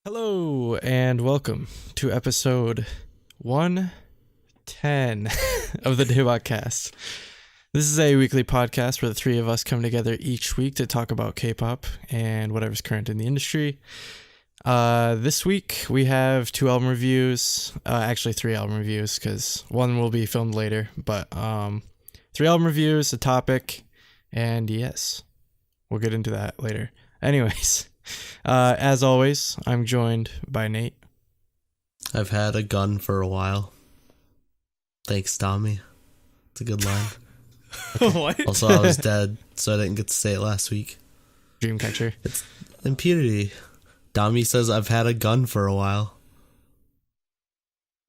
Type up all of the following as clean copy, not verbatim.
Hello and welcome to episode 110 of the DaebakCast. This is a weekly podcast where the three of us come together each week to talk about K-pop and whatever's current in the industry. This week we have two album reviews, actually three album reviews because one will be filmed later, but three album reviews, a topic, and yes, we'll get into that later. Anyways. As always, I'm joined by Nate. I've had a gun for a while. Thanks, Tommy. It's a good line. What? Also, I was dead, so I didn't get to say it last week. Dreamcatcher. It's impunity. Tommy says, I've had a gun for a while.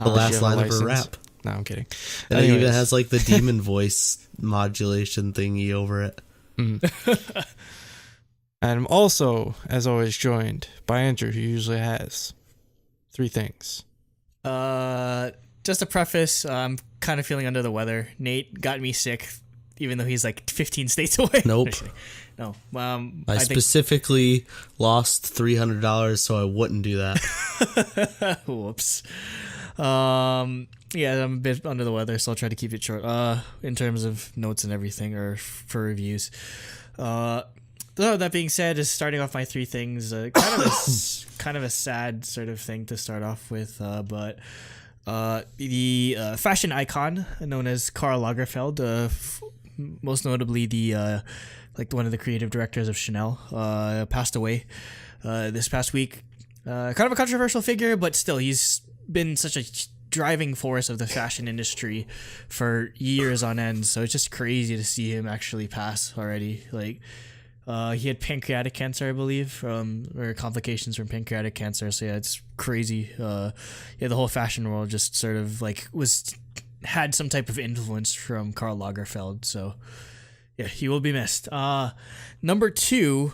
The last line of her rap. No, I'm kidding. And it even has like the demon voice modulation thingy over it. Mm. And I'm also, as always, joined by Andrew, who usually has three things. Just to preface, I'm kind of feeling under the weather. Nate got me sick, even though he's like 15 states away. Nope. No. I specifically lost $300 so I wouldn't do that. Whoops. Yeah, I'm a bit under the weather, so I'll try to keep it short. In terms of notes and everything, or for reviews. So that being said, is starting off my three things, kind of a sad sort of thing to start off with, but the fashion icon known as Karl Lagerfeld, most notably the one of the creative directors of Chanel, passed away this past week. Kind of a controversial figure, but still, he's been such a driving force of the fashion industry for years on end. So it's just crazy to see him actually pass already. He had pancreatic cancer, I believe, or complications from pancreatic cancer. So yeah, it's crazy. The whole fashion world just sort of had some type of influence from Karl Lagerfeld. So yeah, he will be missed. Number two,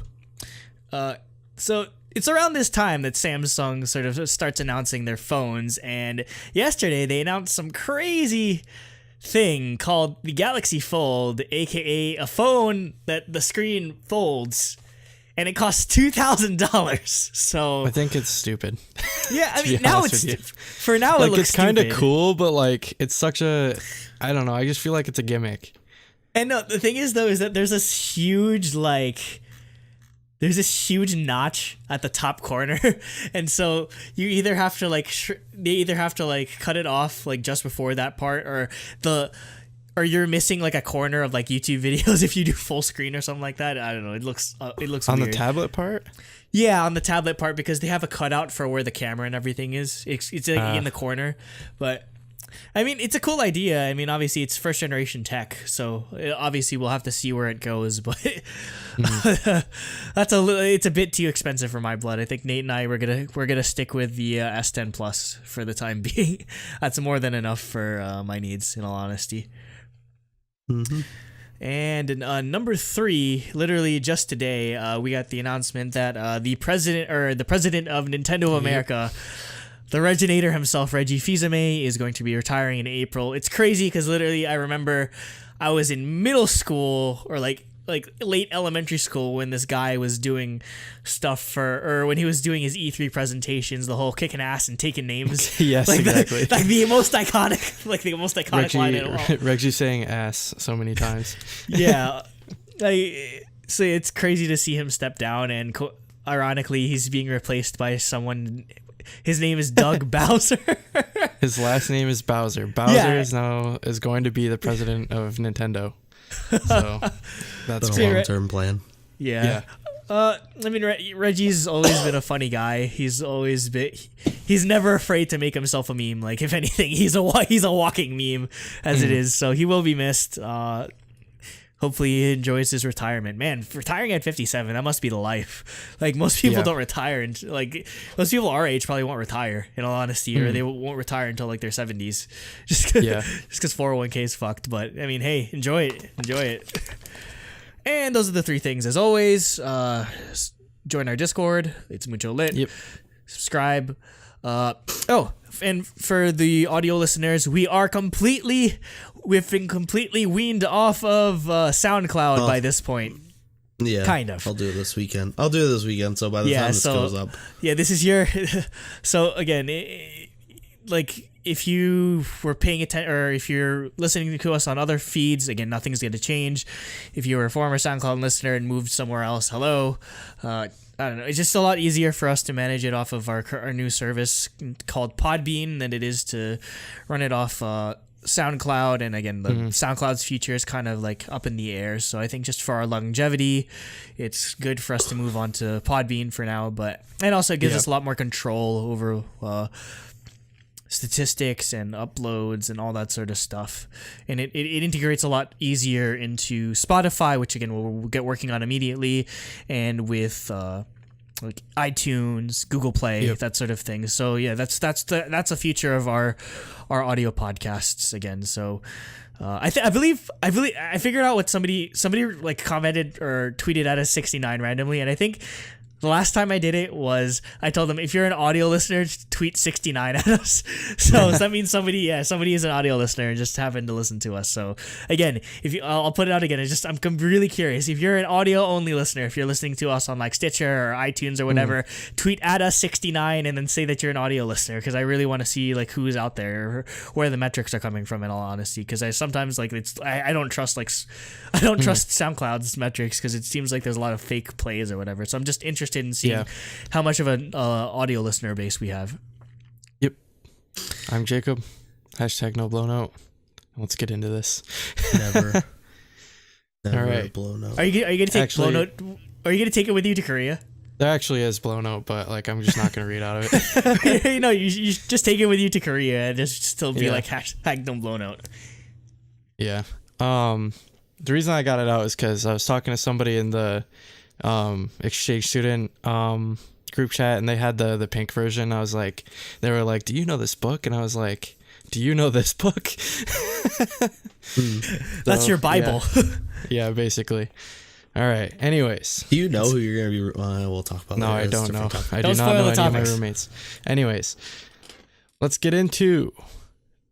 so it's around this time that Samsung sort of starts announcing their phones, and yesterday they announced some crazy thing called the Galaxy Fold, aka a phone that the screen folds, and it costs $2,000. So I think it's stupid. Yeah, I mean now it's for now it looks it's kind of stupid. cool, but it's such a, I don't know. I just feel like it's a gimmick. And no, the thing is though is that there's this huge notch at the top corner, and so you either have to they either have to cut it off just before that part, or you're missing a corner of YouTube videos if you do full screen or something like that. I don't know. It looks on weird. The tablet part. Yeah, on the tablet part, because they have a cutout for where the camera and everything is. It's in the corner, but. I mean, it's a cool idea. I mean, obviously, it's first generation tech, so obviously we'll have to see where it goes. But it's a bit too expensive for my blood. I think Nate and I we're gonna stick with the S10 Plus for the time being. That's more than enough for my needs, in all honesty. Mm-hmm. And number three, literally just today, we got the announcement that the president of Nintendo of America. The Reginator himself, Reggie Fils-Aimé, is going to be retiring in April. It's crazy because literally I remember I was in middle school or like late elementary school when this guy was doing stuff or when he was doing his E3 presentations, the whole kicking ass and taking names. Yes, exactly. The most iconic line in all. Reggie saying ass so many times. Yeah. So it's crazy to see him step down, and ironically, he's being replaced by someone. His name is Doug Bowser. His last name is Bowser. Bowser is going to be the president of Nintendo. So that's a long-term plan. Yeah. I mean, Reggie's always been a funny guy. He's never afraid to make himself a meme. If anything, he's a walking meme as it is. So he will be missed. Hopefully he enjoys his retirement. Man, retiring at 57, that must be the life. Most people don't retire, and most people our age probably won't retire, in all honesty, or they won't retire until their 70s, just because 401k is fucked. But I mean, hey, enjoy it. And those are the three things. As always, join our Discord. It's mucho lit. Yep. Subscribe. And for the audio listeners, we've been completely weaned off of SoundCloud by this point. Yeah, kind of. I'll do it this weekend. So by the time this goes up, this is your. So again, like if you were paying attention, or if you're listening to us on other feeds, again, nothing's going to change. If you were a former SoundCloud listener and moved somewhere else, hello. I don't know. It's just a lot easier for us to manage it off of our new service called Podbean than it is to run it off SoundCloud. And again, the SoundCloud's future is kind of like up in the air. So I think just for our longevity, it's good for us to move on to Podbean for now. But it also gives us a lot more control over statistics and uploads and all that sort of stuff, and it integrates a lot easier into Spotify, which again we'll get working on immediately, and with like iTunes, Google Play, that sort of thing. So yeah, that's a feature of our audio podcasts again. So I figured out what somebody like commented or tweeted at us 69 randomly, and I think the last time I did it was I told them, if you're an audio listener, tweet 69 at us. So that means somebody is an audio listener and just happened to listen to us. So again, I'll put it out again. I'm really curious. If you're an audio only listener, if you're listening to us on like Stitcher or iTunes or whatever, tweet at us 69 and then say that you're an audio listener, because I really want to see like who's out there, or where the metrics are coming from, in all honesty. Because I sometimes like I don't trust SoundCloud's metrics, because it seems like there's a lot of fake plays or whatever. So I'm just interested in seeing how much of an audio listener base we have. Yep. I'm Jacob. # no blown out. Let's get into this. Never All right. blown out. Are you gonna take blown out? Are you gonna take it with you to Korea? There actually is blown out, but like I'm just not gonna read out of it. You just take it with you to Korea and just still be like # no blown out. Yeah. The reason I got it out is because I was talking to somebody in the exchange student group chat, and they had the pink version. I was like, they were like, do you know this book? And I was like, do you know this book? That's your Bible. Yeah, basically. All right. Anyways, do you know who you're gonna be? We'll talk about. No, that. I don't know. I don't do not know any topics. of my roommates. Anyways, let's get into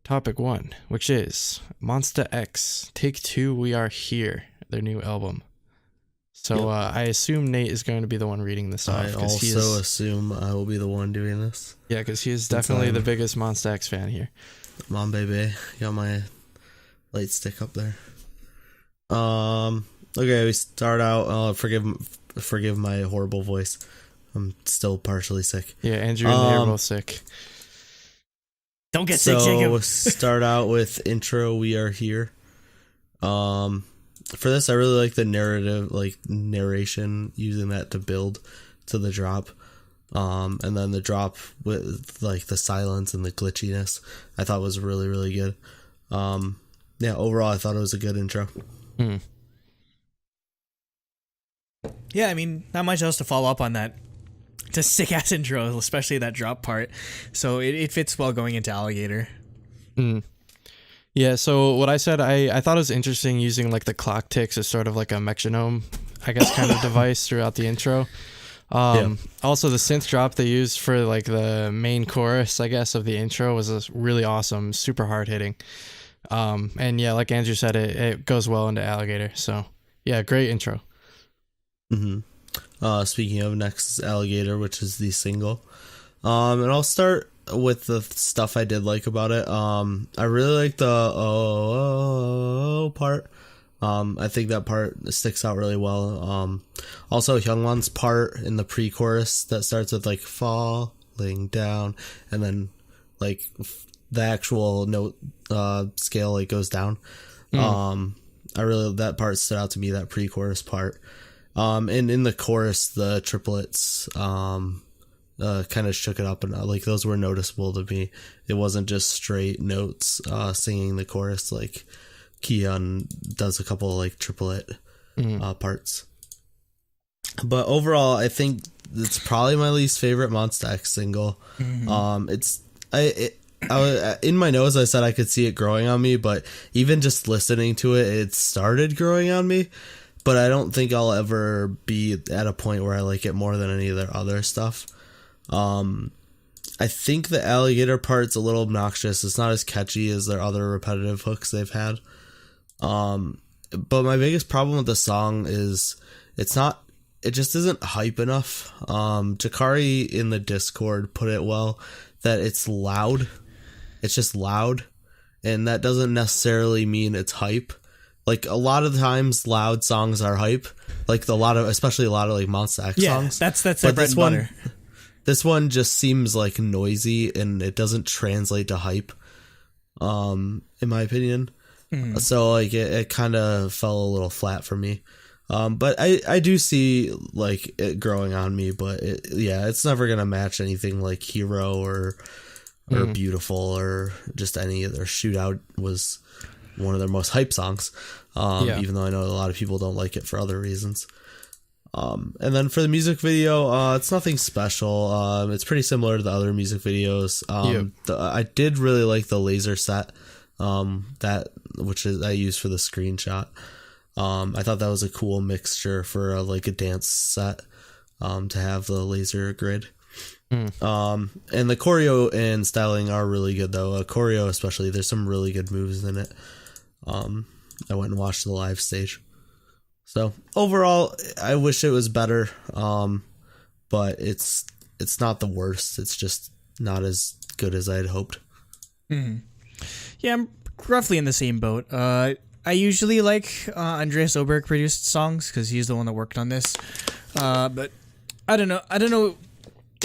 topic 1, which is Monsta X, Take.2, We Are Here, their new album. So I assume Nate is going to be the one reading this off. I also assume I will be the one doing this. Yeah, because he is definitely the biggest Monsta X fan here. Come on, baby. Got my light stick up there. Okay, we start out. Forgive my horrible voice. I'm still partially sick. Yeah, Andrew and Nate are both sick. Don't get sick, Jacob. Start out with intro. We are here. For this, I really like the narration, using that to build to the drop. And then the drop with like the silence and the glitchiness, I thought was really, really good. Overall, I thought it was a good intro. Yeah, I mean, not much else to follow up on that. It's a sick ass intro, especially that drop part. So it fits well going into Alligator. Yeah, so what I said, I thought it was interesting using like the clock ticks as sort of like a metronome, I guess, kind of device throughout the intro. Also, the synth drop they used for like the main chorus, I guess, of the intro was really awesome, super hard hitting. And yeah, like Andrew said, it goes well into Alligator. So yeah, great intro. Speaking of, next is Alligator, which is the single. And I'll start with the stuff I did like about it. I really like the oh part. I think that part sticks out really well. Also Hyungwon's part in the pre-chorus that starts with like falling down, and then like the actual note scale like goes down. That part stood out to me, that pre-chorus part. And in the chorus, the triplets kind of shook it up, and like those were noticeable to me. It wasn't just straight notes singing the chorus. Like Kihyun does a couple of like triplet parts. But overall, I think it's probably my least favorite Monsta X single. In my notes I said I could see it growing on me, but even just listening to it, it started growing on me. But I don't think I'll ever be at a point where I like it more than any of their other stuff. I think the Alligator part's a little obnoxious. It's not as catchy as their other repetitive hooks they've had. But my biggest problem with the song is it's not. It just isn't hype enough. Jakari in the Discord put it well that it's loud. It's just loud, and that doesn't necessarily mean it's hype. Like a lot of times, loud songs are hype. Like especially a lot of like Monsta X songs. That's their bread and butter. This one just seems like noisy, and it doesn't translate to hype. In my opinion. So like it kind of fell a little flat for me. But I do see like it growing on me, but it's never gonna match anything like Hero or Beautiful or just any of their Shootout was one of their most hype songs. Even though I know a lot of people don't like it for other reasons. And then for the music video, it's nothing special. It's pretty similar to the other music videos. I did really like the laser set, which I used for the screenshot. I thought that was a cool mixture for a dance set, to have the laser grid. And the choreo and styling are really good though. Choreo especially, there's some really good moves in it. I went and watched the live stage. So overall, I wish it was better. But it's not the worst. It's just not as good as I had hoped. Yeah, I'm roughly in the same boat. I usually like Andreas Oberg produced songs because he's the one that worked on this. But I don't know.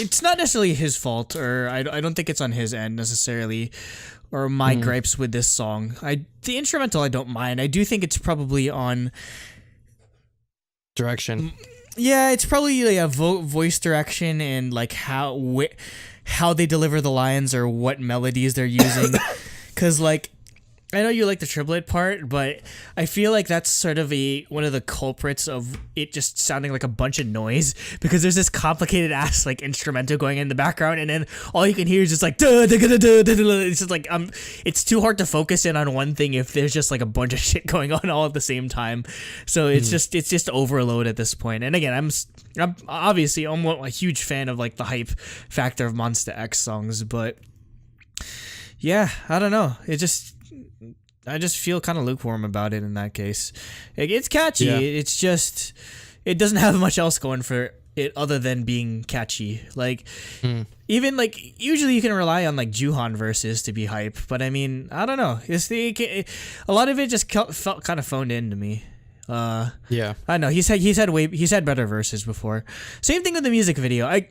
It's not necessarily his fault, or I don't think it's on his end necessarily, or my gripes with this song. The instrumental I don't mind. I do think it's probably on direction. Yeah, it's probably a voice direction and like how they deliver the lines or what melodies they're using. Because like, I know you like the triplet part, but I feel like that's sort of one of the culprits of it just sounding like a bunch of noise, because there's this complicated ass like instrumental going in the background, and then all you can hear is just like duh, duh, duh, duh, duh, duh. It's just like it's too hard to focus in on one thing if there's just like a bunch of shit going on all at the same time. So it's just overload at this point. And again, I'm obviously a huge fan of like the hype factor of Monsta X songs, but yeah, I don't know. I just feel kind of lukewarm about it in that case. It's catchy. Yeah. It's just, it doesn't have much else going for it other than being catchy. Like, even like, usually you can rely on like Juhan verses to be hype, but I mean, I don't know. A lot of it just felt kind of phoned in to me. Yeah, I know he's had better verses before. Same thing with the music video.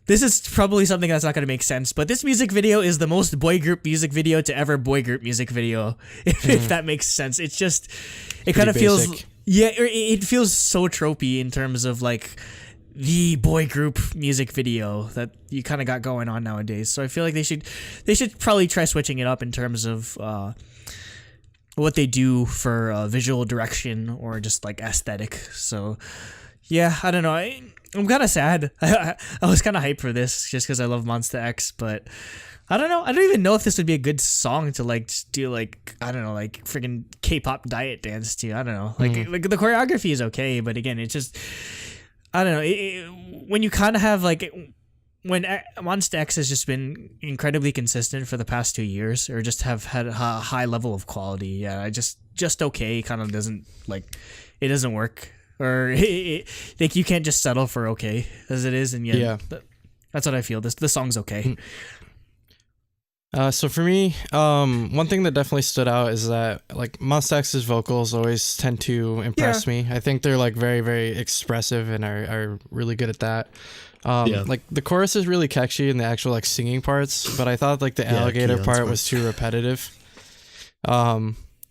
This is probably something that's not going to make sense, but this music video is the most boy group music video to ever boy group music video, if that makes sense. It's just, it kind of feels, it feels so tropey in terms of like the boy group music video that you kind of got going on nowadays. So I feel like they should probably try switching it up in terms of what they do for visual direction or just like aesthetic. So yeah, I don't know. I'm kind of sad. I was kind of hyped for this just because I love Monsta X, but I don't know. I don't even know if this would be a good song to like just do like, I don't know, like freaking K-pop diet dance to. I don't know. Like the choreography is okay, but again, it's just, I don't know. When you kind of have like, when Monsta X has just been incredibly consistent for the past 2 years, or just have had a high level of quality, yeah, I just okay kind of doesn't, like, it doesn't work. Or like you can't just settle for okay as it is, and that's what I feel. The song's okay. So for me, one thing that definitely stood out is that like Monsta X's vocals always tend to impress me. I think they're like very, very expressive and are really good at that. Like the chorus is really catchy in the actual like singing parts, but I thought like the alligator part was too repetitive.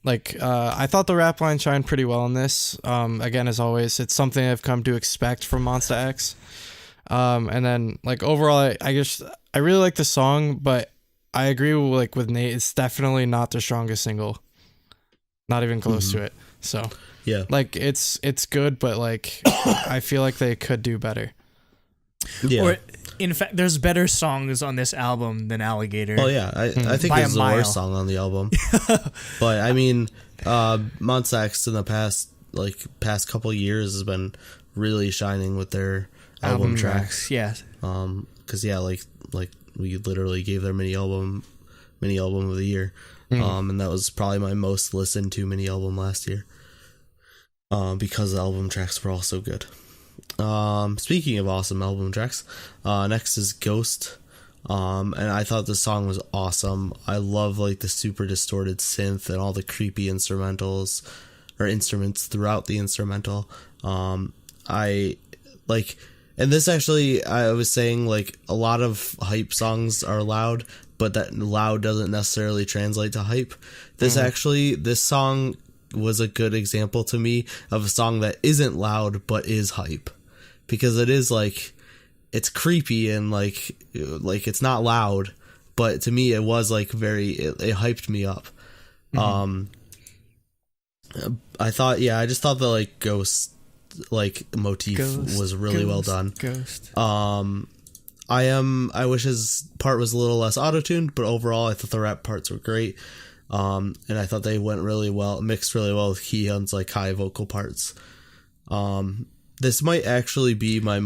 I thought the rap line shined pretty well in this. Again, as always, it's something I've come to expect from Monsta X. And then like overall, I really like the song, but I agree with Nate. It's definitely not the strongest single. Not even close to it. So yeah, like it's good, but like I feel like they could do better. Yeah. Or in fact, there's better songs on this album than Alligator. Oh yeah, I think it's the worst song on the album. But I mean, Monsta X in the past couple years has been really shining with their album tracks. Yeah. Because like we literally gave their mini album of the year. And that was probably my most listened to mini album last year. because the album tracks were also good. Speaking of awesome album tracks, next is Ghost. And I thought the song was awesome. I love like the super distorted synth and all the creepy instrumentals or instruments throughout the instrumental. I like, and this actually, I was saying like a lot of hype songs are loud, but that loud doesn't necessarily translate to hype. This song was a good example to me of a song that isn't loud but is hype, because it is like, it's creepy and like it's not loud, but to me it was like it hyped me up. I just thought the like ghost like motif was really well done. Ghost. I wish his part was a little less auto-tuned, but overall I thought the rap parts were great. And I thought they went really well, mixed really well with Kihyun's like high vocal parts. This might actually be my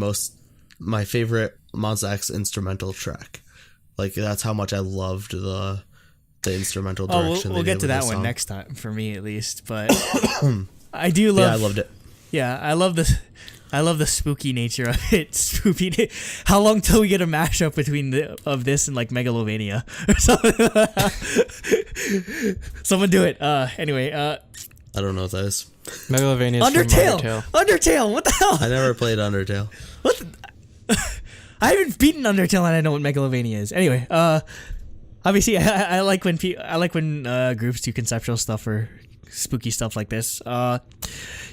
favorite Monsta X instrumental track. Like, that's how much I loved the instrumental direction. We'll get to that one next time, for me at least. But I do love. Yeah, I loved it. Yeah, I love the spooky nature of it. How long till we get a mashup between this and like Megalovania or something? Someone do it. Anyway. I don't know what that is. Megalovania is Undertale. Undertale. What the hell? I never played Undertale. What? I haven't beaten Undertale and I know what Megalovania is. Anyway, obviously I like when groups do conceptual stuff or spooky stuff like this. Yeah,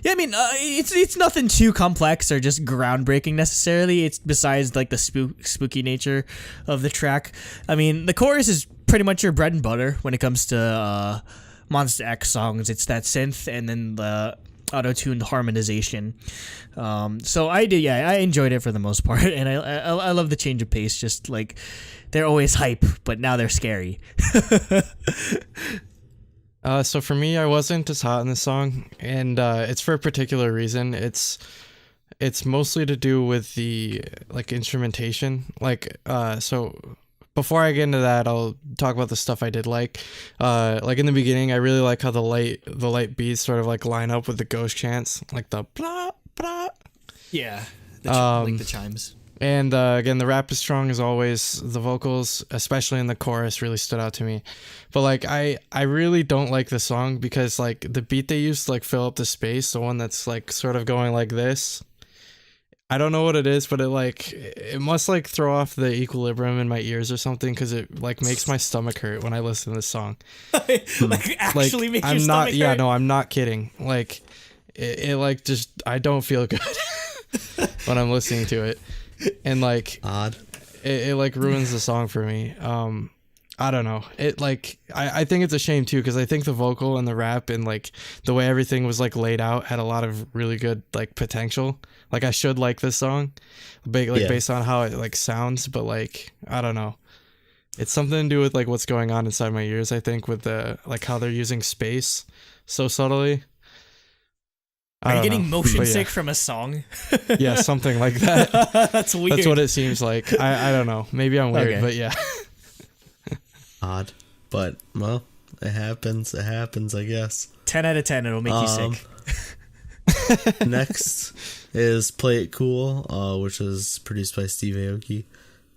I mean, it's nothing too complex or just groundbreaking necessarily. It's besides like the spooky nature of the track. I mean, the chorus is pretty much your bread and butter when it comes to Monsta X songs. It's that synth and then the auto-tuned harmonization. So I enjoyed it for the most part, and I love the change of pace. Just like they're always hype, but now they're scary. So for me, I wasn't as hot in the song, and it's for a particular reason. It's mostly to do with the like instrumentation. So before I get into that, I'll talk about the stuff I did like. Like in the beginning, I really like how the light beats sort of like line up with the ghost chants, like the blah blah. Yeah, like the chimes. And again, the rap is strong as always. The vocals, especially in the chorus, really stood out to me. But like, I really don't like the song because like the beat they used to like fill up the space, the one that's like sort of going like this. I don't know what it is, but it must like throw off the equilibrium in my ears or something, because it like makes my stomach hurt when I listen to this song. Like actually makes your stomach hurt? Yeah, no, I'm not kidding. Like it like just, I don't feel good when I'm listening to it. And like odd, it like ruins the song for me. I don't know. It like I think it's a shame too, because I think the vocal and the rap and like the way everything was like laid out had a lot of really good like potential. Like I should like this song, based on how it like sounds, but like I don't know. It's something to do with like what's going on inside my ears. I think with the like how they're using space so subtly. Are you getting motion sick from a song? Yeah, something like that. That's weird. That's what it seems like. I don't know. Maybe I'm weird, but yeah. Odd. But, well, it happens, I guess. 10 out of 10, it'll make you sick. Next is Play It Cool, which is produced by Steve Aoki,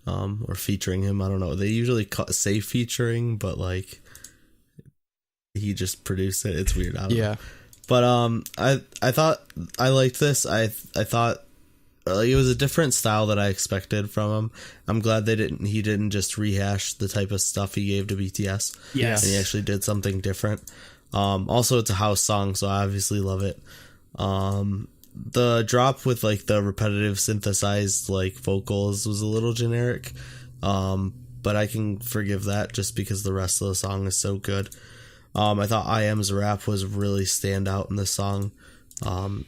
or featuring him. I don't know. They usually say featuring, but, like, he just produced it. It's weird. I don't know. But I thought I liked this. I thought it was a different style that I expected from him. I'm glad he didn't just rehash the type of stuff he gave to BTS. Yes. And he actually did something different. Also, it's a house song, so I obviously love it. The drop with like the repetitive synthesized like vocals was a little generic. But I can forgive that just because the rest of the song is so good. I thought IM's rap was really stand out in this song.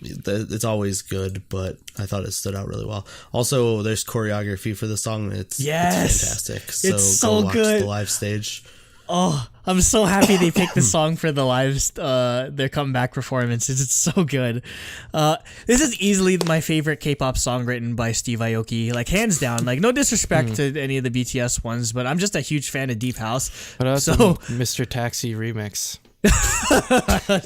It's always good, but I thought it stood out really well. Also, there's choreography for the song. It's fantastic. So it's so go watch good. the live stage. Oh, I'm so happy they picked the song for the their comeback performances. It's so good. This is easily my favorite K-pop song written by Steve Aoki, like hands down. Like no disrespect to any of the BTS ones, but I'm just a huge fan of Deep House. What about so the Mr. Taxi remix?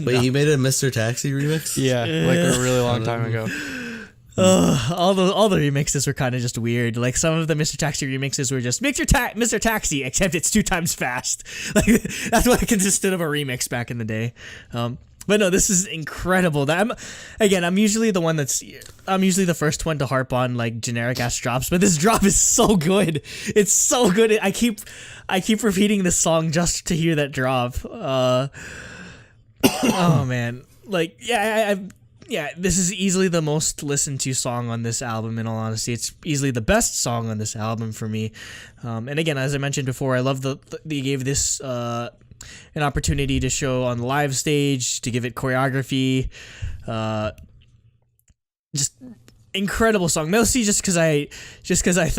Wait, he made a Mr. Taxi remix? Yeah, like a really long time ago. All the remixes were kind of just weird. Like some of the Mr. Taxi remixes were just Mr. Taxi, except it's 2 times fast. Like that's what it consisted of a remix back in the day. But no, this is incredible. I'm usually the first one to harp on like generic ass drops, but this drop is so good. It's so good. I keep repeating this song just to hear that drop. Oh man, like this is easily the most listened to song on this album. In all honesty, it's easily the best song on this album for me. And again, as I mentioned before, I love they gave this an opportunity to show on the live stage, to give it choreography. Just incredible song, mostly just because I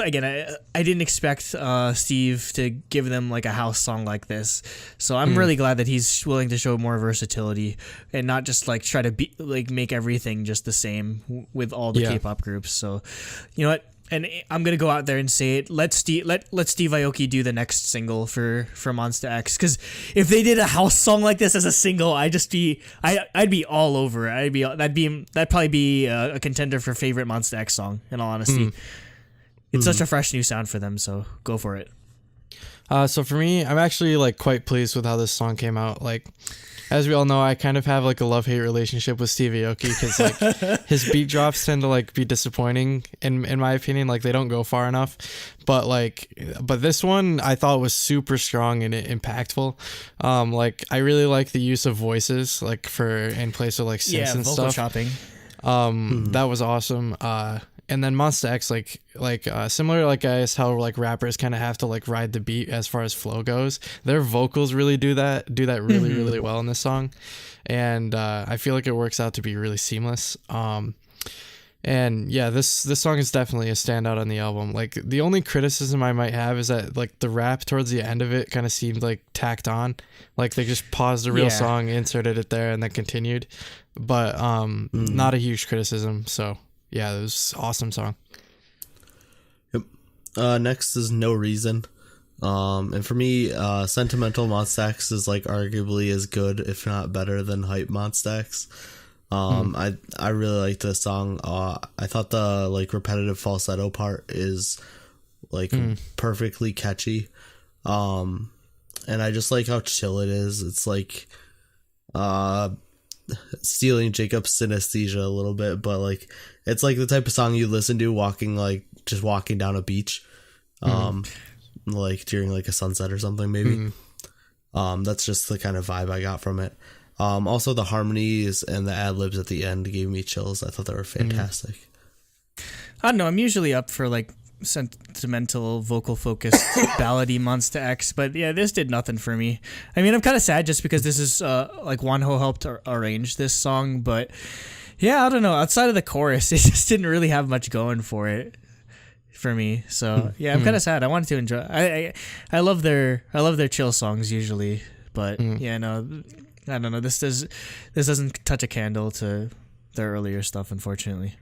didn't expect Steve to give them like a house song like this, so I'm really glad that he's willing to show more versatility and not just like try to be like make everything just the same with all the K-pop groups. So you know what, and I'm gonna go out there and say it. Let Steve Aoki do the next single for Monsta X, because if they did a house song like this as a single, I'd be all over it. That'd probably be a contender for favorite Monsta X song. In all honesty, it's such a fresh new sound for them. So go for it. So for me, I'm actually like quite pleased with how this song came out. Like, as we all know, I kind of have like a love-hate relationship with Steve Aoki, because like his beat drops tend to like be disappointing in my opinion. Like they don't go far enough, but this one I thought was super strong and impactful. Like I really like the use of voices, like in place of like synths and vocal stuff. chopping. That was awesome. And then Monsta X, like similar, like I guess how like rappers kind of have to like ride the beat as far as flow goes. Their vocals really do that really really well in this song, and I feel like it works out to be really seamless. And yeah, this song is definitely a standout on the album. Like the only criticism I might have is that like the rap towards the end of it kind of seemed like tacked on, like they just paused the real song, inserted it there, and then continued. But not a huge criticism. So. Yeah, it was an awesome song. Yep. Next is No Reason. And for me, Sentimental Monsta X is like arguably as good, if not better, than Hype Monsta X. I really like this song. I thought the like repetitive falsetto part is like perfectly catchy. And I just like how chill it is. It's like stealing Jacob's synesthesia a little bit, but like it's like the type of song you listen to walking down a beach, like during like a sunset or something maybe. That's just the kind of vibe I got from it. Also the harmonies and the ad-libs at the end gave me chills. I thought they were fantastic. I don't know, I'm usually up for like sentimental vocal focused ballady Monsta X, but yeah, this did nothing for me. I mean, I'm kind of sad just because this is like Wonho helped arrange this song, but yeah, I don't know, outside of the chorus it just didn't really have much going for it for me. So yeah, I'm kind of sad. I wanted to enjoy. I love their chill songs usually, but yeah, no, I don't know, this doesn't touch a candle to their earlier stuff, unfortunately.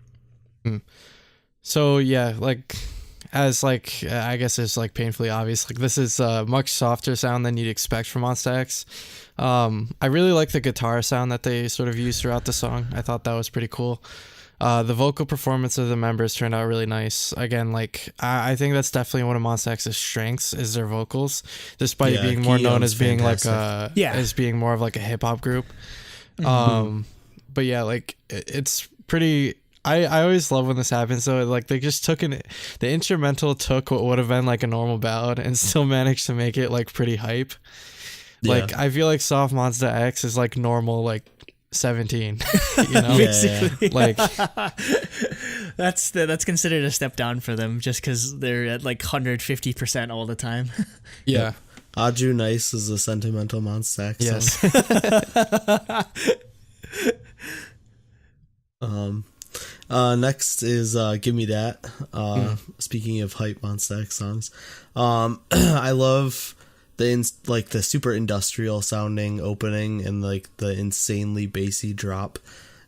So yeah, like as like I guess it's like painfully obvious, like this is a much softer sound than you'd expect from Monsta X. I really like the guitar sound that they sort of used throughout the song. I thought that was pretty cool. The vocal performance of the members turned out really nice. Again, like I think that's definitely one of Monsta X's strengths is their vocals, despite being more known as being fantastic. As being more of like a hip hop group. But yeah, like it's pretty. I always love when this happens. So like they just took the instrumental took what would have been like a normal ballad and still managed to make it like pretty hype. Like I feel like soft Monsta X is like normal like 17, you know. Basically. Like that's considered a step down for them just because they're at like 150% all the time. Yeah. Aju Nice is a sentimental Monsta X song. Next is Give Me That. Speaking of hype Monsta X songs, I love the super industrial sounding opening and like the insanely bassy drop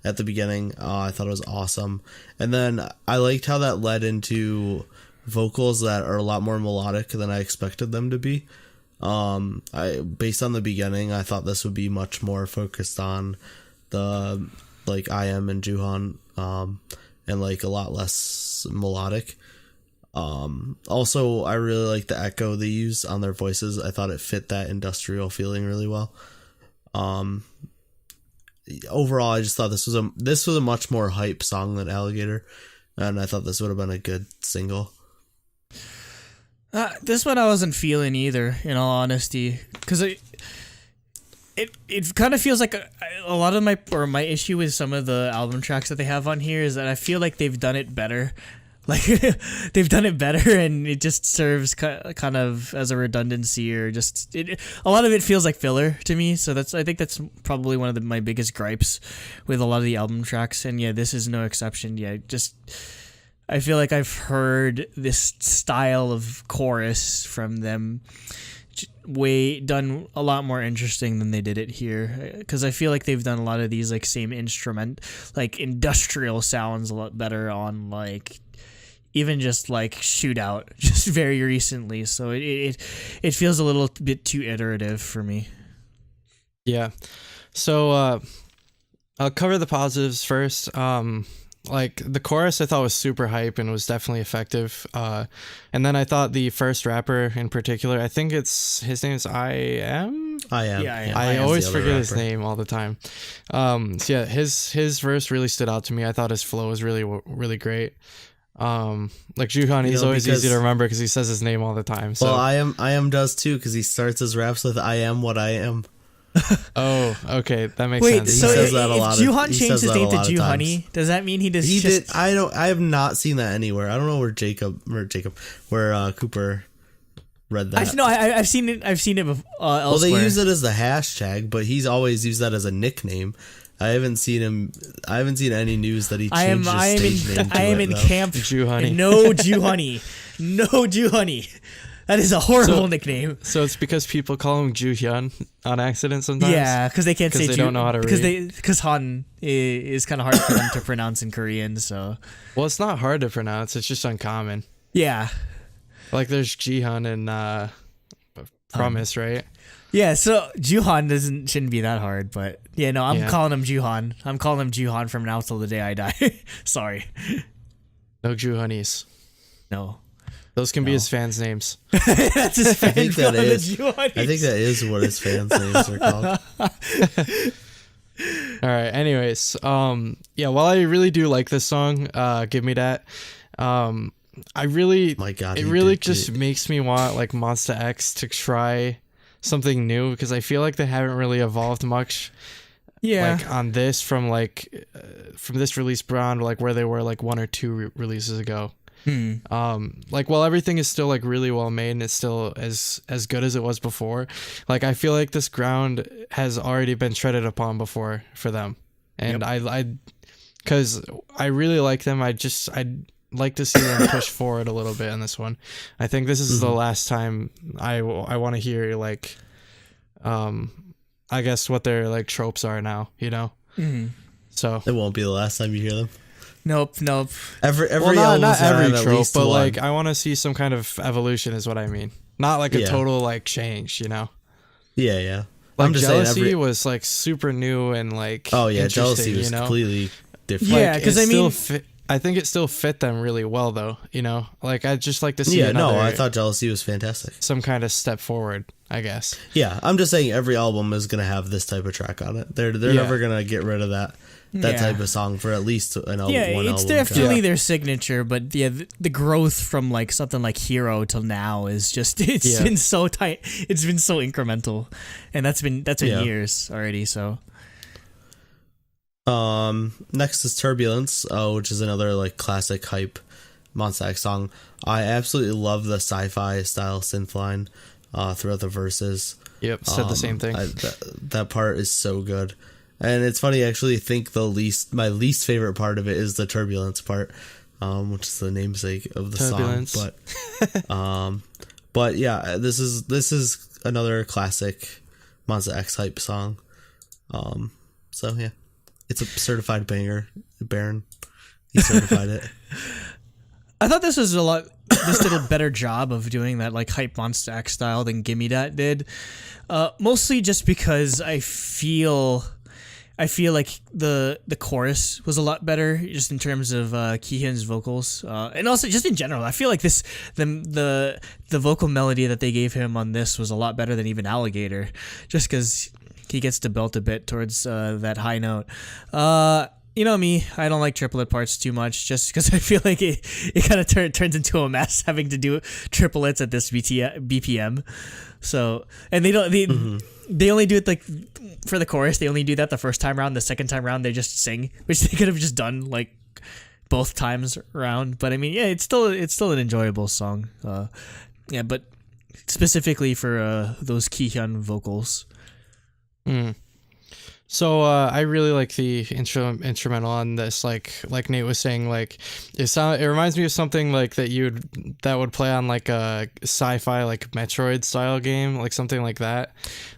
at the beginning. I thought it was awesome, and then I liked how that led into vocals that are a lot more melodic than I expected them to be. I based on the beginning, I thought this would be much more focused on the like IM and Juhan, and like a lot less melodic. Also, I really like the echo they use on their voices. I thought it fit that industrial feeling really well. Overall, I just thought this was a much more hype song than Alligator, and I thought this would have been a good single. This one I wasn't feeling either, in all honesty, because it kind of feels like a lot of my issue with some of the album tracks that they have on here is that I feel like they've done it better. Like they've done it better, and it just serves kind of as a redundancy, or just a lot of it feels like filler to me. So I think that's probably one of my biggest gripes with a lot of the album tracks, and yeah, this is no exception. Yeah, just I feel like I've heard this style of chorus from them done a lot more interesting than they did it here, because I feel like they've done a lot of these like same instrument, like industrial sounds a lot better on like even just like Shootout just very recently. So it feels a little bit too iterative for me. Yeah. So I'll cover the positives first. Like the chorus I thought was super hype and was definitely effective. And then I thought the first rapper in particular, I think his name is IM. Yeah, I always forget his name all the time. So yeah, his verse really stood out to me. I thought his flow was really great. Like Juhan, he's always easy to remember because he says his name all the time. So. Well, I am does too, because he starts his raps with "I am what I am." Oh, okay, that makes Wait, sense. so He says that if a lot Juhan he changed says his that a name to lot of Juhoney, does that mean he does? He did. I have not seen that anywhere. I don't know where Cooper read that. I've seen it. I've seen it elsewhere. Well, they use it as the hashtag, but he's always used that as a nickname. I haven't seen any news that he changed his stage name to I am it, in though. camp. Juhoney. No Juhoney. No Juhoney. That is a horrible nickname. So it's because people call him Juhyun on accident sometimes? Yeah, because they can't say they don't know how to read. Because Han is kind of hard for them to pronounce in Korean. So Well, it's not hard to pronounce. It's just uncommon. yeah, Like there's Jihan and Promise, right? yeah. So Juhan shouldn't be that hard, but yeah, no, I'm calling him Juhan. I'm calling him Juhan from now till the day I die. Sorry. No Juhanies. No. Those can be his fans' names. That's his fan. I think that is. Juhanies. I think that is what his fans' names are called. All right. Anyways, yeah. While I really do like this song, "Give Me That," I really, My God, it he really did just makes me want like Monsta X to try something new, because I feel like they haven't really evolved much. Yeah. Like on this from this release beyond like where they were like one or two releases ago. Like while everything is still like really well made and it's still as good as it was before, like I feel like this ground has already been treaded upon before for them, and I because I really like them. I'd like to see them push forward a little bit in this one. I think this is the last time I want to hear like I guess what their like tropes are now, you know. So It won't be the last time you hear them. Nope. Every not every trope, least but one. like I want to see some kind of evolution is what I mean. Not like a total like change, you know. Yeah. Like I'm just Jealousy saying was like super new and like Jealousy was you know? completely different. Yeah, because I mean, I think it still fit them really well though, you know. Like I'd just like to see I thought Jealousy was fantastic. some kind of step forward, I guess. Yeah, I'm just saying every album is gonna have this type of track on it. They're never gonna get rid of that type of song for at least an album. yeah, one it's album definitely track. their signature. But yeah, the growth from like something like Hero till now is just been so tight. It's been so incremental, and that's been years already. So. Next is Turbulence, which is another like classic hype Monsta X song. I absolutely love the sci-fi style synth line throughout the verses. Yep, said the same thing. That part is so good, and it's funny. I actually think my least favorite part of it is the Turbulence part, which is the namesake of the Turbulence. song. But yeah, this is another classic Monsta X hype song. So yeah. It's a certified banger, Baron. He certified it. I thought this was a lot this did a better job of doing that like hype Monsta X style than Gimme Dat did. Mostly just because I feel like the chorus was a lot better just in terms of Kihyun's vocals, and also just in general. I feel like the vocal melody that they gave him on this was a lot better than even Alligator, just because he gets to belt a bit towards that high note. You know me, I don't like triplet parts too much, just because I feel like it kind of turns into a mess having to do triplets at this BPM. So, and they only do it like for the chorus. They only do that the first time around. The second time around, they just sing, which they could have just done like both times around. But I mean, yeah, it's still an enjoyable song. Yeah, but specifically for those Kihyun vocals. So I really like the instrumental on this. Like Nate was saying, like it reminds me of something like that would play on like a sci-fi like Metroid style game, like something like that.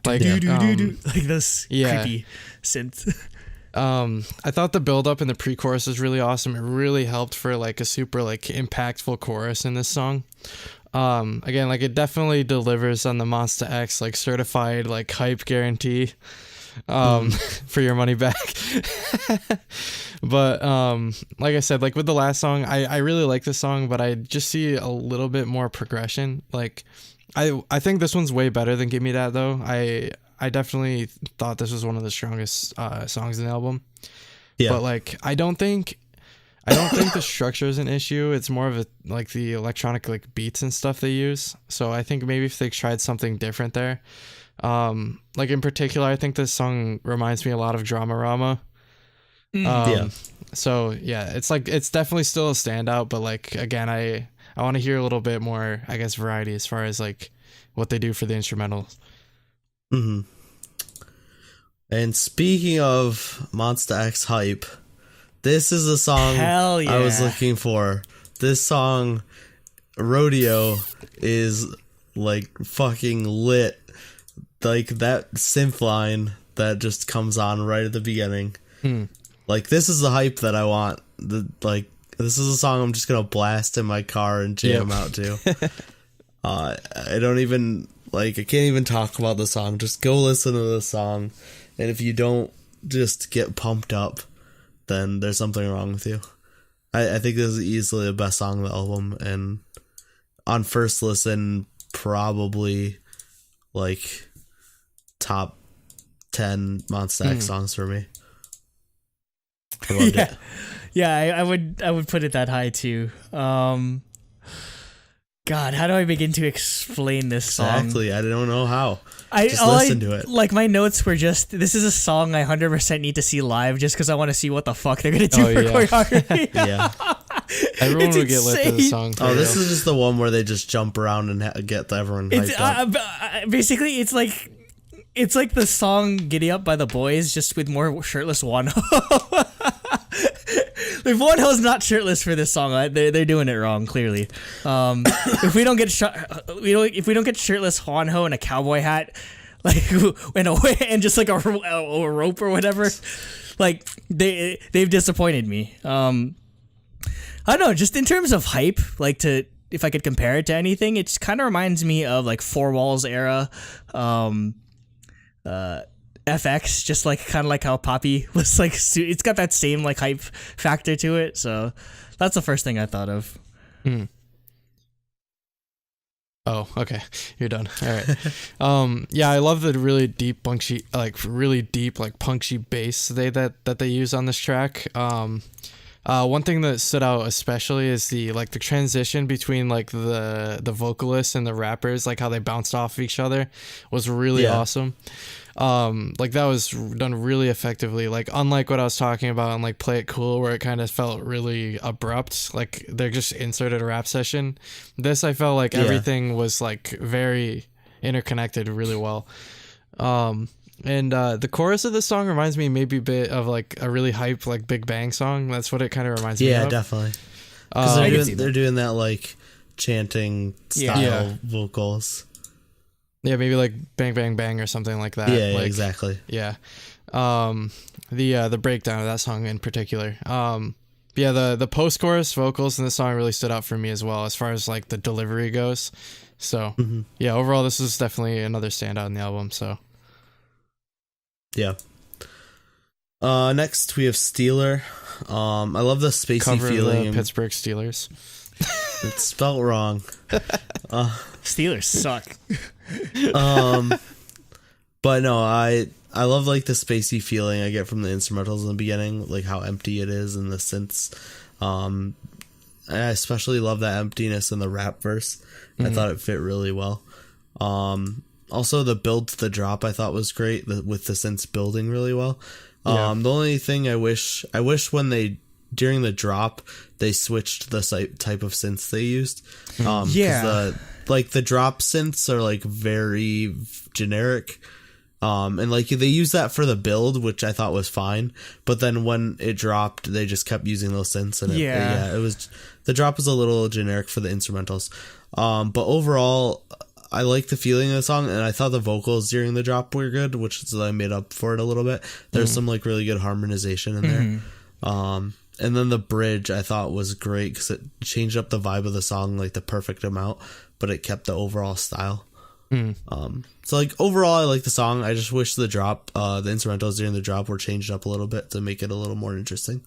Like like this creepy synth. I thought the build up in the pre-chorus was really awesome. It really helped for like a super like impactful chorus in this song. Again, like it definitely delivers on the Monsta X like certified like hype guarantee. For your money back. But like I said, like with the last song, I really like this song, but I just see a little bit more progression. Like I think this one's way better than Give Me That though. I definitely thought this was one of the strongest songs in the album. Yeah. But like I don't think the structure is an issue. It's more of like the electronic like beats and stuff they use. So I think maybe if they tried something different there. Like in particular, I think this song reminds me a lot of Dramarama. So yeah, it's definitely still a standout, but like again, I want to hear a little bit more, I guess, variety as far as like what they do for the instrumentals. And speaking of Monsta X hype, this is a song I was looking for. This song, Rodeo, is like fucking lit. Like that synth line that just comes on right at the beginning. Like this is the hype that I want. Like this is a song I'm just gonna blast in my car and jam out to. I don't even I can't even talk about the song. Just go listen to the song, and if you don't just get pumped up, then there's something wrong with you. I think this is easily the best song on the album, and on first listen, probably like top 10 Monsta X songs for me. I loved it. Yeah, I would put it that high too. God, how do I begin to explain this song? Exactly, I don't know how. Just listen to it. Like my notes were just, this is a song I 100% need to see live just because I want to see what the fuck they're gonna do for choreography. Yeah. Everyone would get lit to the song. Oh, this is just the one where they just jump around and get everyone hyped up. Basically, it's like the song "Giddy Up" by the Boys, just with more shirtless Wonho. Like Wonho's not shirtless for this song. They're doing it wrong, clearly. If we don't get shirtless Wonho in a cowboy hat, like and just like a rope or whatever, like they've disappointed me. I don't know, just in terms of hype, like if I could compare it to anything, it kind of reminds me of like Four Walls era, FX, just like kind of like how Poppy was like, it's got that same like hype factor to it. So that's the first thing I thought of. Oh, okay. You're done. All right. Yeah, I love the really deep punchy bass that they use on this track. One thing that stood out especially is the transition between like the vocalists and the rappers, like how they bounced off of each other was really awesome. Like that was done really effectively, like unlike what I was talking about in like Play It Cool, where it kind of felt really abrupt, like they just inserted a rap session. This, I felt like everything was like very interconnected really well. And the chorus of this song reminds me maybe a bit of like a really hype like Big Bang song. That's what it kind of reminds me of. Yeah, definitely. Because they're doing that like chanting style vocals. Yeah, maybe like Bang Bang Bang or something like that. Yeah, like, exactly. Yeah. The breakdown of that song in particular. Yeah, the post-chorus vocals in the song really stood out for me as well, as far as like the delivery goes. So yeah, overall this is definitely another standout in the album. So yeah. Next we have Steeler. I love the spacey cover feeling. of the Pittsburgh Steelers. It's spelled wrong. Steelers suck. But no, I love like the spacey feeling I get from the instrumentals in the beginning, like how empty it is and the synths. I especially love that emptiness in the rap verse. I thought it fit really well. Also the build to the drop I thought was great, with the synths building really well. The only thing I wish when they during the drop they switched the type of synths they used. The drop synths are like very generic. And like they use that for the build, which I thought was fine, but then when it dropped, they just kept using those synths, and it was, the drop was a little generic for the instrumentals. But overall, I like the feeling of the song, and I thought the vocals during the drop were good, which is I made up for it a little bit. There's some like really good harmonization in there. And then the bridge I thought was great because it changed up the vibe of the song like the perfect amount, but it kept the overall style. So like overall I like the song. I just wish the drop, the instrumentals during the drop were changed up a little bit to make it a little more interesting.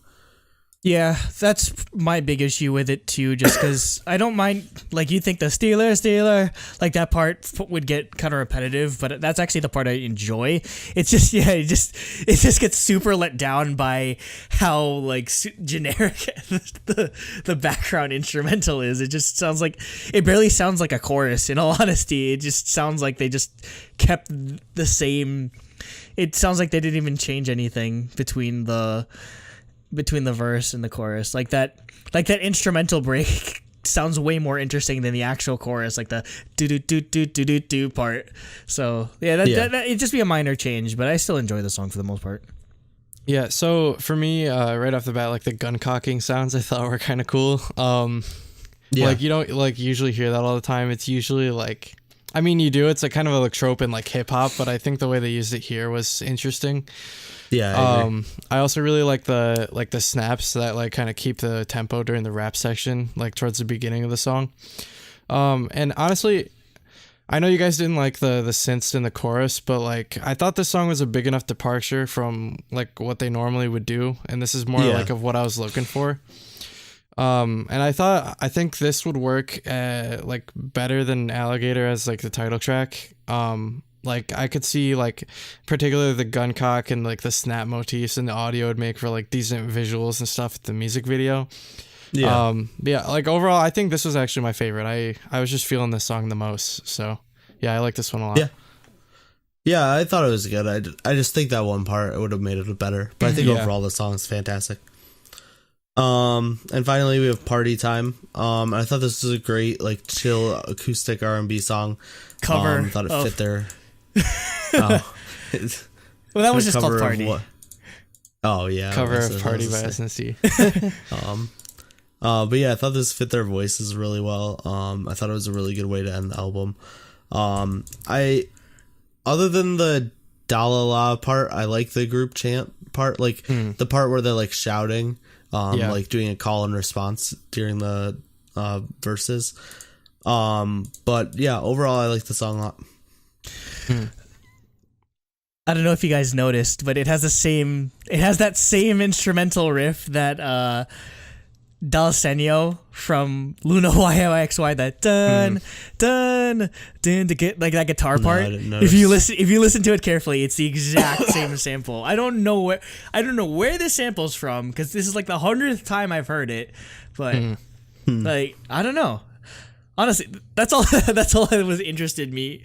Yeah, that's my big issue with it too, just because I don't mind, like, you think the Steeler, like that part would get kind of repetitive, but that's actually the part I enjoy. It's just, it just gets super let down by how, like, generic the background instrumental is. It just sounds like, it barely sounds like a chorus, in all honesty. It just sounds like they just kept the same, it sounds like they didn't even change anything between the verse and the chorus. Like that instrumental break sounds way more interesting than the actual chorus, like the do do do do do do do part. So that it'd just be a minor change, but I still enjoy the song for the most part. Yeah, so for me, right off the bat, like the gun cocking sounds I thought were kind of cool. Like you don't like usually hear that all the time. It's usually like, I mean, you do. It's like kind of a trope in like hip hop, but I think the way they used it here was interesting. Yeah, I agree. I also really like the snaps that like kind of keep the tempo during the rap section, like towards the beginning of the song. And honestly, I know you guys didn't like the synths in the chorus, but like I thought this song was a big enough departure from like what they normally would do, and this is more like of what I was looking for. And I think this would work like better than Alligator as like the title track. Like I could see like particularly the gun cock and like the snap motifs and the audio would make for like decent visuals and stuff at the music video. Like overall I think this was actually my favorite. I was just feeling this song the most, so yeah, I like this one a lot. Yeah, I thought it was good. I just think that one part would have made it better, but I think overall the song is fantastic. And finally we have Party Time. I thought this was a great like chill acoustic R&B song. Cover. I thought it fit there. Well, that was just called Party. Cover of Party by SNC. But yeah, I thought this fit their voices really well. I thought it was a really good way to end the album. Other than the Dalala part, I like the group chant part, like the part where they're like shouting, like doing a call and response during the verses. But yeah, overall I like the song a lot. I don't know if you guys noticed, but it has that same instrumental riff that Dalsenio from Luna YYXY, that dun to get like that guitar part. If you listen to it carefully, it's the exact same sample. I don't know where this sample's from, because this is like the 100th time I've heard it, but like I don't know. Honestly, that's all that was interested me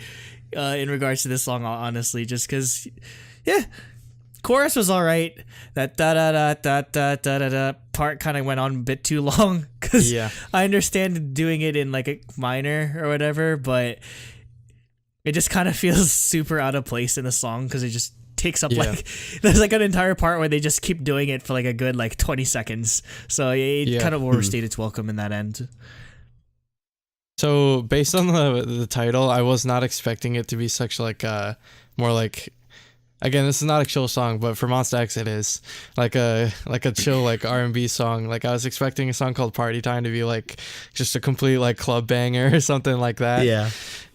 in regards to this song, honestly, just because, chorus was all right. That da da da da da da da da part kind of went on a bit too long, because I understand doing it in like a minor or whatever, but it just kind of feels super out of place in the song, because it just takes up like there's like an entire part where they just keep doing it for like a good like 20 seconds, so it kind of overstayed its welcome in that end. So based on the title, I was not expecting it to be such like more like again, this is not a chill song, but for Monsta X it is like a chill like R&B song. Like I was expecting a song called Party Time to be like just a complete like club banger or something like that. Yeah.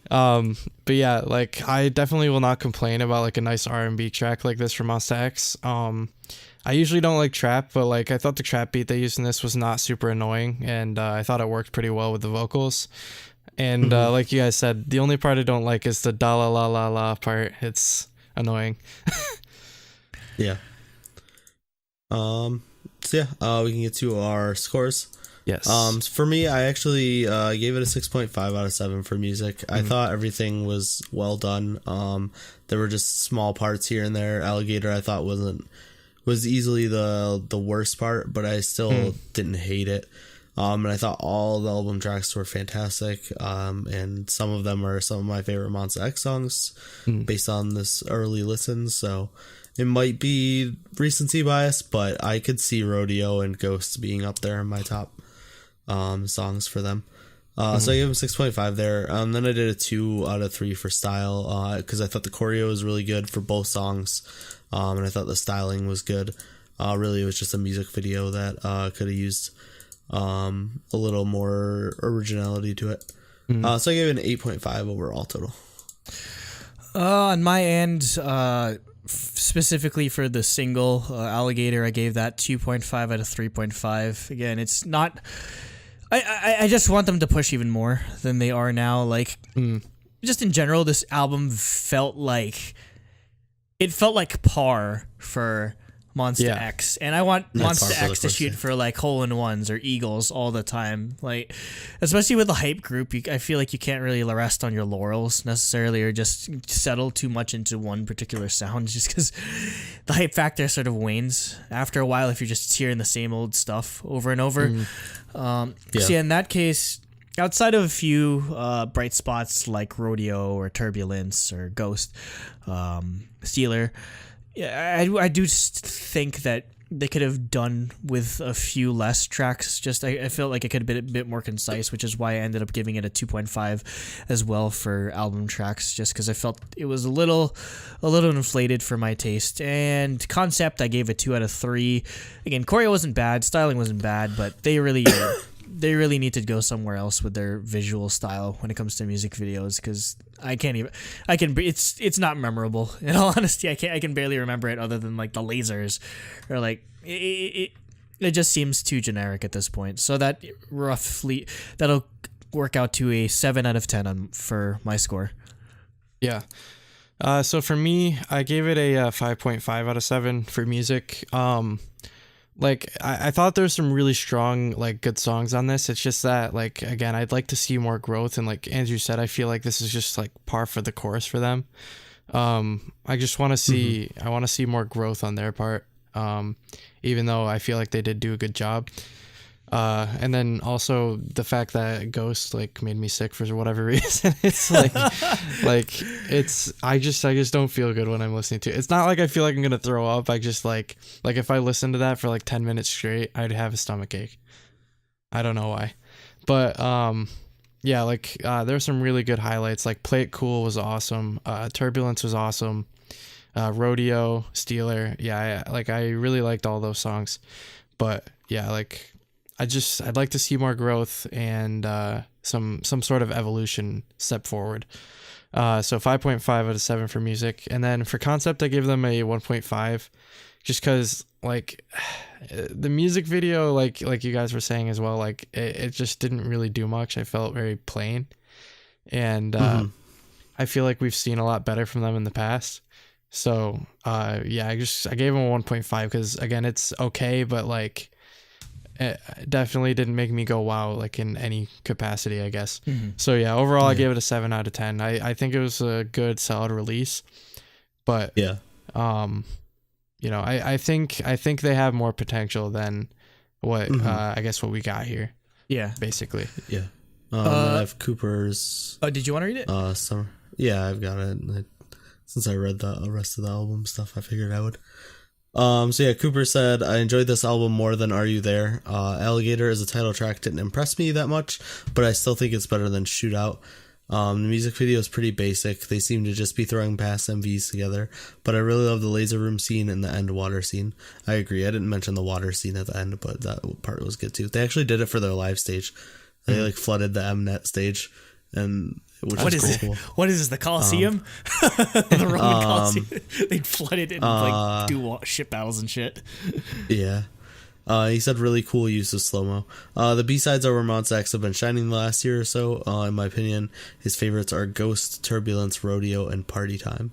But yeah, like I definitely will not complain about like a nice R&B track like this from Monsta X. I usually don't like trap, but like I thought the trap beat they used in this was not super annoying, and I thought it worked pretty well with the vocals. And like you guys said, the only part I don't like is the da la la la la part. It's annoying. Yeah. So yeah, we can get to our scores. Yes. For me, I actually gave it a 6.5 out of 7 for music. I thought everything was well done. There were just small parts here and there. Alligator, I thought was easily the worst part, but I still didn't hate it. And I thought all the album tracks were fantastic. And some of them are some of my favorite Monsta X songs based on this early listen. So it might be recency bias, but I could see Rodeo and Ghost being up there in my top songs for them. So I gave him 6.5 there. Then I did a 2 out of 3 for style, because I thought the choreo was really good for both songs. And I thought the styling was good. Really, it was just a music video that could have used a little more originality to it. So I gave it an 8.5 overall total. On my end, specifically for the single Alligator, I gave that 2.5 out of 3.5. Again, it's not... I just want them to push even more than they are now. Like, just in general, this album felt like par for Monsta X, and I want Monsta X to shoot for like hole-in-ones or eagles all the time. Like, especially with the hype group, I feel like you can't really rest on your laurels necessarily, or just settle too much into one particular sound, just because the hype factor sort of wanes after a while if you're just hearing the same old stuff over and over. So yeah, in that case, outside of a few bright spots like Rodeo or Turbulence or Ghost, Steeler, I do think that they could have done with a few less tracks. Just I felt like it could have been a bit more concise, which is why I ended up giving it a 2.5 as well for album tracks, just because I felt it was a little inflated for my taste. And concept, I gave it 2 out of 3. Again, choreo wasn't bad, styling wasn't bad, but they really need to go somewhere else with their visual style when it comes to music videos, because it's not memorable. In all honesty, I can barely remember it other than like the lasers, or like it just seems too generic at this point. So that that'll work out to a 7 out of 10 for my score. Yeah. So for me, I gave it a 5.5 out of 7 for music. Like I thought there's some really strong, like, good songs on this. It's just that, like, again, I'd like to see more growth, and like Andrew said, I feel like this is just like par for the course for them. I just want to see I want to see more growth on their part, even though I feel like they did do a good job. And then also the fact that Ghost like made me sick for whatever reason. It's like I just don't feel good when I'm listening to it. It's not like I feel like I'm gonna throw up. I just like if I listen to that for like 10 minutes straight, I'd have a stomach ache. I don't know why, but yeah, like there's some really good highlights. Like Play It Cool was awesome. Turbulence was awesome. Rodeo, Steeler, yeah, I really liked all those songs. But yeah, like I'd like to see more growth and some sort of evolution step forward. So 5.5 out of 7 for music. And then for concept, I give them a 1.5, just because like the music video, like you guys were saying as well, like it just didn't really do much. I felt very plain, and I feel like we've seen a lot better from them in the past. So yeah, I gave them a 1.5 because, again, it's okay, but like it definitely didn't make me go wow, like in any capacity, I guess. So yeah, overall I gave it a 7 out of 10. I think it was a good, solid release, but yeah, you know, I think they have more potential than what I guess what we got here. Yeah, basically. Yeah. I have Cooper's. Oh, did you want to read it? Summer. Yeah, I've got it. Since I read the rest of the album stuff, I figured I would. So yeah, Cooper said, I enjoyed this album more than Are You There? Alligator as a title track didn't impress me that much, but I still think it's better than Shootout. The music video is pretty basic. They seem to just be throwing past MVs together, but I really love the laser room scene and the end water scene. I agree. I didn't mention the water scene at the end, but that part was good too. They actually did it for their live stage. They like flooded the Mnet stage, and which What is is cool. it? What is this? The Coliseum? The Roman Coliseum. They'd flood it and like do ship battles and shit. Yeah. He said really cool use of slow-mo. The B-sides are where Monsta X have been shining the last year or so. In my opinion, his favorites are Ghost, Turbulence, Rodeo, and Party Time.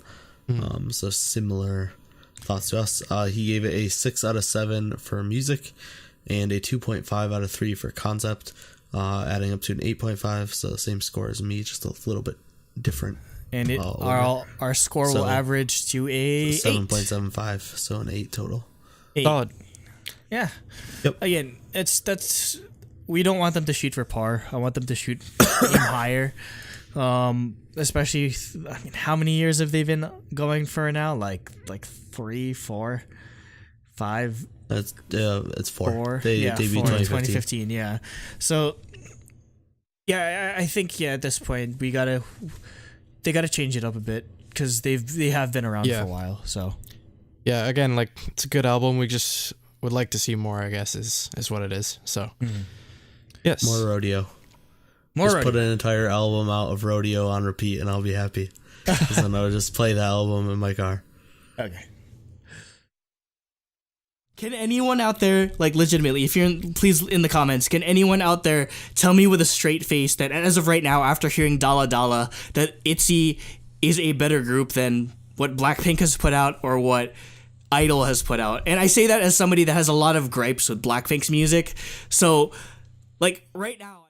So similar thoughts to us. He gave it a 6 out of 7 for music and a 2.5 out of 3 for concept, adding up to an 8.5, so the same score as me, just a little bit different. And our score will average to a 7.75, so an 8 total. 8. Solid. Yeah. Yep. Again, that's we don't want them to shoot for par. I want them to shoot aim higher. Especially, I mean, how many years have they been going for now? Like 3, 4, 5. It's 4. Four. They debuted 2015. Yeah. So, yeah, I think at this point they gotta change it up a bit because they have been around for a while. So. Yeah. Again, like it's a good album. We just would like to see more, I guess, is what it is. So, yes. More Rodeo. Put an entire album out of Rodeo on repeat and I'll be happy. Because then I'll just play the album in my car. Okay. Can anyone out there, like legitimately, if you're please in the comments, can anyone out there tell me with a straight face that as of right now, after hearing Dala Dala, that ITZY is a better group than what Blackpink has put out or what Idol has put out? And I say that as somebody that has a lot of gripes with Blackpink's music. So, like, right now...